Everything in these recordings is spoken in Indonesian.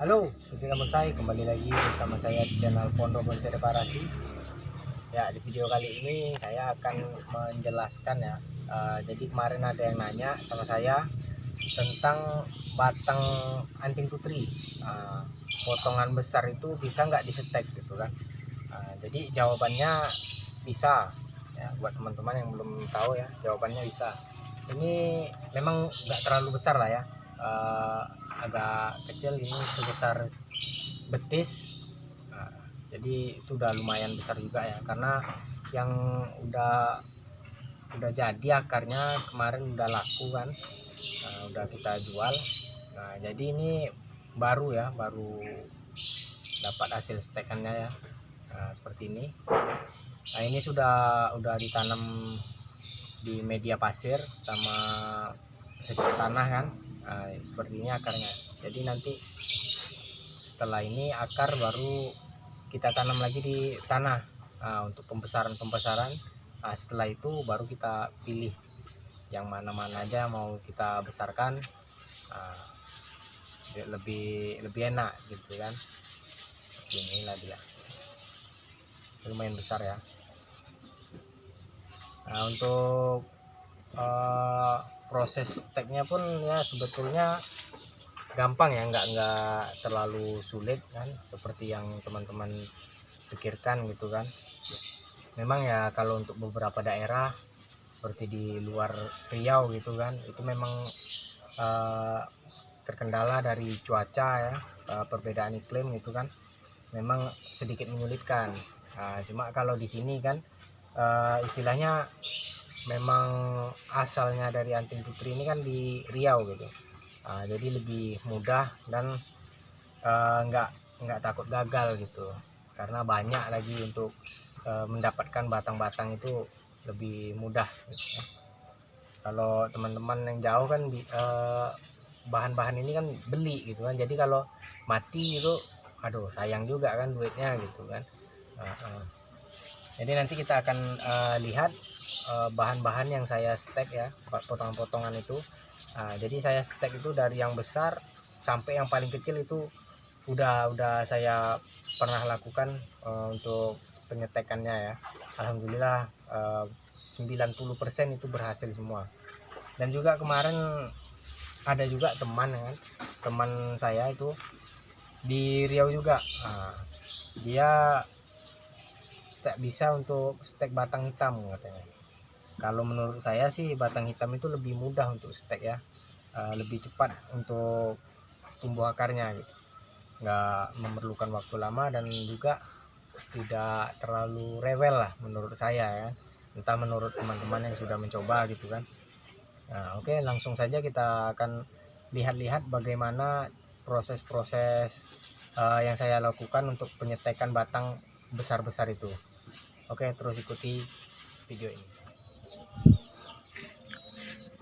Halo, teman saya kembali lagi bersama saya di channel Pondok Bonsai Reparasi. Ya, di video kali ini saya akan menjelaskan ya. Jadi kemarin ada yang nanya sama saya tentang batang anting putri. Potongan besar itu bisa nggak disetek gitu kan? Jadi jawabannya bisa. Ya, buat teman-teman yang belum tahu ya, jawabannya bisa. Ini memang nggak terlalu besar lah ya. Agak kecil, ini sebesar betis. Nah, jadi itu udah lumayan besar juga ya, karena yang udah jadi akarnya kemarin udah laku kan. Udah kita jual. Nah, jadi ini baru ya, baru dapat hasil stekannya ya. Nah, seperti ini. Nah, ini udah ditanam di media pasir sama sedikit tanah kan. Nah, seperti ini akarnya. Jadi nanti setelah ini akar baru kita tanam lagi di tanah. Untuk pembesaran. Nah, setelah itu baru kita pilih yang mana-mana aja mau kita besarkan. Nah, lebih enak gitu kan. Inilah dia, lumayan besar ya. Nah, untuk proses steknya pun ya sebetulnya gampang ya, nggak terlalu sulit kan seperti yang teman-teman pikirkan gitu kan. Memang ya kalau untuk beberapa daerah seperti di luar Riau gitu kan, itu memang terkendala dari cuaca ya, perbedaan iklim gitu kan, memang sedikit menyulitkan. Cuma kalau di sini kan istilahnya memang asalnya dari anting putri ini kan di Riau gitu. Jadi lebih mudah dan nggak takut gagal gitu, karena banyak lagi untuk mendapatkan batang-batang itu lebih mudah gitu. Kalau teman-teman yang jauh kan bahan-bahan ini kan beli gitu kan, jadi kalau mati itu aduh sayang juga kan duitnya gitu kan. Jadi nanti kita akan lihat bahan-bahan yang saya stek ya, potongan-potongan itu. Jadi saya stek itu dari yang besar sampai yang paling kecil itu udah saya pernah lakukan untuk penyetekannya ya. Alhamdulillah 90% itu berhasil semua. Dan juga kemarin ada juga teman saya itu di Riau juga. Dia tak bisa untuk stek batang hitam katanya. Kalau menurut saya sih batang hitam itu lebih mudah untuk stek ya, lebih cepat untuk tumbuh akarnya gitu, nggak memerlukan waktu lama dan juga tidak terlalu rewel lah menurut saya ya, entah menurut teman-teman yang sudah mencoba gitu kan. Nah, oke, langsung saja kita akan lihat-lihat bagaimana proses-proses yang saya lakukan untuk penyetekan batang besar-besar itu. Oke, terus ikuti video ini.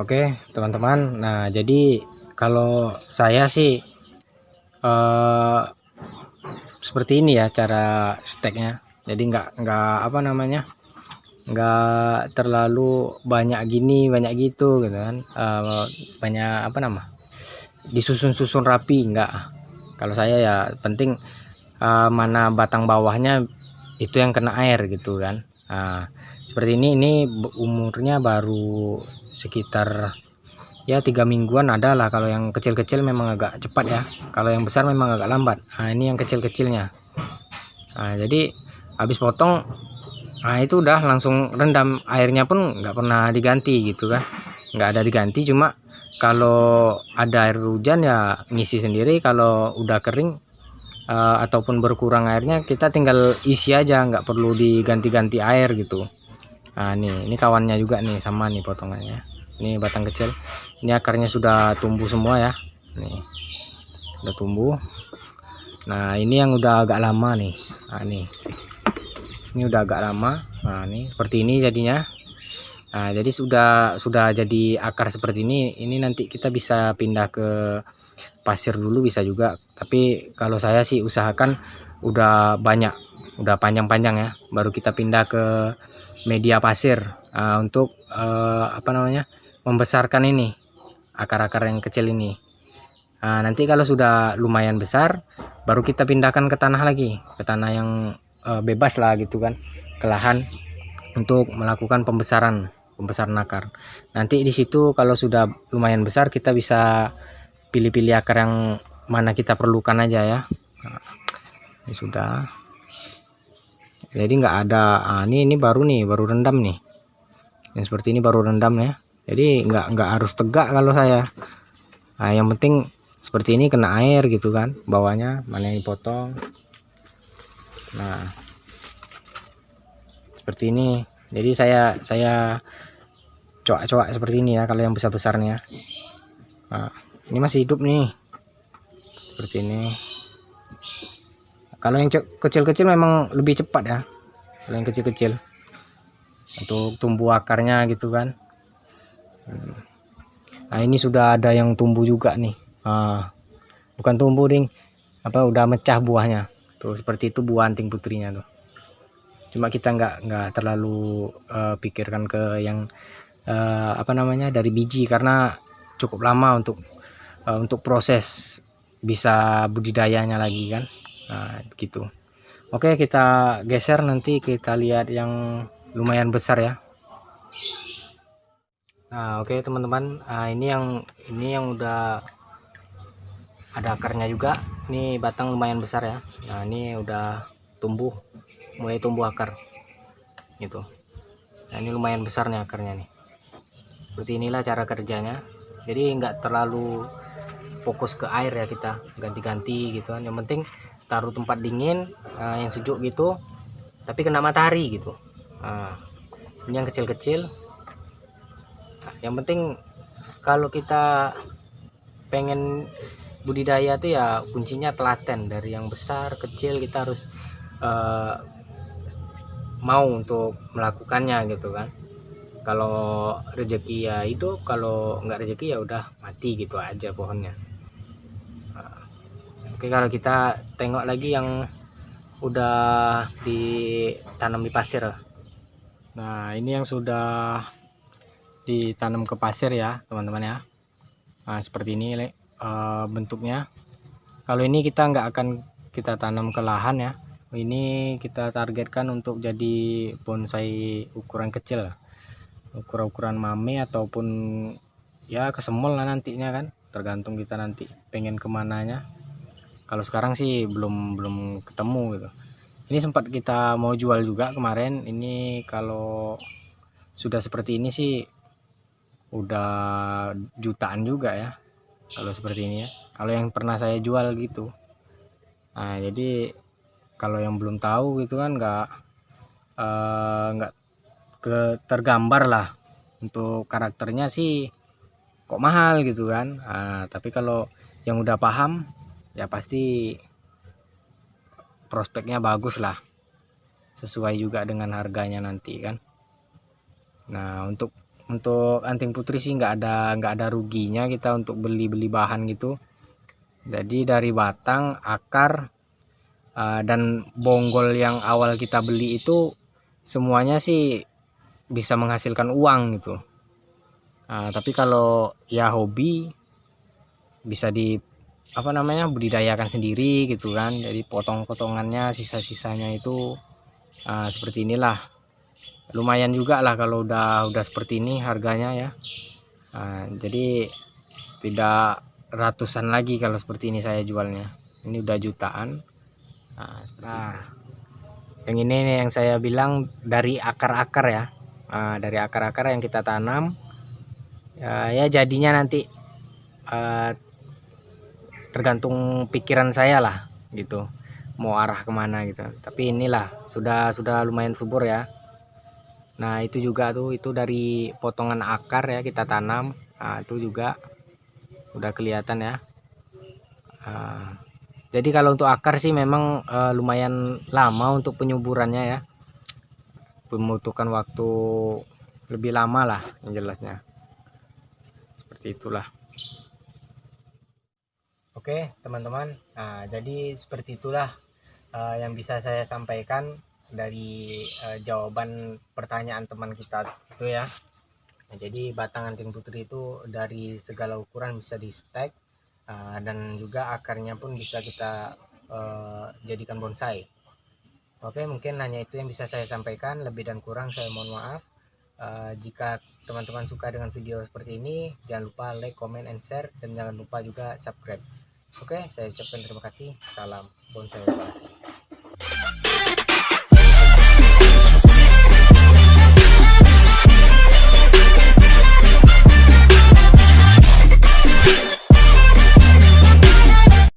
Oke teman-teman, nah jadi kalau saya sih seperti ini ya cara steknya. Jadi nggak apa namanya, nggak terlalu banyak gini banyak gitu kan, banyak apa nama, disusun-susun rapi nggak. Kalau saya ya penting mana batang bawahnya itu yang kena air gitu kan. Seperti ini umurnya baru sekitar ya 3 mingguan ada lah. Kalau yang kecil-kecil memang agak cepat ya, kalau yang besar memang agak lambat. Ini yang kecil-kecilnya. Jadi habis potong, itu udah langsung rendam, airnya pun nggak pernah diganti gitu kan, nggak ada diganti. Cuma kalau ada air hujan ya ngisi sendiri, kalau udah kering ataupun berkurang airnya kita tinggal isi aja, nggak perlu diganti-ganti air gitu. Ini kawannya juga nih, sama nih potongannya. Ini batang kecil, ini akarnya sudah tumbuh semua ya, nih udah tumbuh. Nah ini yang udah agak lama nih. Ini udah agak lama. Nah ini seperti ini jadinya. Jadi sudah jadi akar seperti ini. Ini nanti kita bisa pindah ke pasir dulu bisa juga, tapi kalau saya sih usahakan udah banyak, udah panjang-panjang ya, baru kita pindah ke media pasir untuk apa namanya, membesarkan ini akar-akar yang kecil ini. Nah, nanti kalau sudah lumayan besar baru kita pindahkan ke tanah lagi, ke tanah yang bebas lah gitu kan, ke lahan, untuk melakukan pembesaran akar. Nanti di situ kalau sudah lumayan besar kita bisa pilih-pilih akar yang mana kita perlukan aja ya. Nah, ini sudah, jadi nggak ada ini baru rendam nih, yang seperti ini baru rendam ya, jadi nggak harus tegak kalau saya. Nah, yang penting seperti ini kena air gitu kan bawahnya, mana yang dipotong. Nah, seperti ini. Jadi saya coak-coak seperti ini ya kalau yang besar-besarnya. Nah, ini masih hidup nih. Seperti ini. Kalau yang kecil-kecil memang lebih cepat ya. Kalau yang kecil-kecil untuk tumbuh akarnya gitu kan. Nah, ini sudah ada yang tumbuh juga nih. Bukan tumbuh ding, udah mecah buahnya. Tuh seperti itu buah anting putrinya tuh. Cuma kita nggak terlalu pikirkan ke yang dari biji, karena cukup lama untuk proses bisa budidayanya lagi kan. Nah, begitu. Oke, kita geser, nanti kita lihat yang lumayan besar ya. Nah, oke teman-teman, ini yang udah ada akarnya juga. Ini batang lumayan besar ya. Nah, ini udah mulai tumbuh akar gitu. Nah, ini lumayan besar nih akarnya nih. Seperti inilah cara kerjanya. Jadi nggak terlalu fokus ke air ya, kita ganti-ganti gitu kan. Yang penting taruh tempat dingin yang sejuk gitu, tapi kena matahari gitu. Ini yang kecil-kecil. Yang penting kalau kita pengen budidaya tuh ya kuncinya telaten, dari yang besar kecil kita harus mau untuk melakukannya gitu kan. Kalau rezeki ya hidup, kalau nggak rezeki ya udah mati gitu aja pohonnya. Oke, kalau kita tengok lagi yang udah ditanam di pasir. Nah, ini yang sudah ditanam ke pasir ya teman-teman ya. Nah, seperti ini bentuknya. Kalau ini kita nggak akan kita tanam ke lahan ya. Ini kita targetkan untuk jadi bonsai ukuran kecil, ukuran mame ataupun ya kesemol lah nantinya kan, tergantung kita nanti pengen kemananya. Kalau sekarang sih belum ketemu gitu. Ini sempat kita mau jual juga kemarin. Ini kalau sudah seperti ini sih udah jutaan juga ya kalau seperti ini ya, kalau yang pernah saya jual gitu. Nah, jadi kalau yang belum tahu gitu kan nggak tergambar lah untuk karakternya sih kok mahal gitu kan. Nah, tapi kalau yang udah paham ya pasti prospeknya bagus lah, sesuai juga dengan harganya nanti kan. Nah, untuk anting putri sih nggak ada ruginya kita untuk beli bahan gitu. Jadi dari batang, akar, dan bonggol yang awal kita beli itu semuanya sih bisa menghasilkan uang gitu. Tapi kalau ya hobi bisa budidayakan sendiri gitu kan. Jadi potong-potongannya, sisa-sisanya itu seperti inilah. Lumayan juga lah kalau udah seperti ini harganya ya. Jadi tidak ratusan lagi kalau seperti ini saya jualnya. Ini udah jutaan. Nah, yang ini nih yang saya bilang dari akar-akar ya. Dari akar-akar yang kita tanam ya jadinya nanti tergantung pikiran saya lah gitu, mau arah kemana gitu. Tapi inilah sudah lumayan subur ya. Nah, itu juga tuh, itu dari potongan akar ya kita tanam. Nah, itu juga udah kelihatan ya. Jadi kalau untuk akar sih memang lumayan lama untuk penyuburannya ya, membutuhkan waktu lebih lama lah yang jelasnya. Seperti itulah. Oke teman-teman, nah jadi seperti itulah yang bisa saya sampaikan dari jawaban pertanyaan teman kita itu ya. Nah, jadi batang anting putri itu dari segala ukuran bisa di stek, dan juga akarnya pun bisa kita jadikan bonsai. Oke, mungkin hanya itu yang bisa saya sampaikan, lebih dan kurang saya mohon maaf. Jika teman-teman suka dengan video seperti ini, jangan lupa like, comment, and share, dan jangan lupa juga subscribe. Oke, saya ucapkan terima kasih. Salam bonsai edukasi.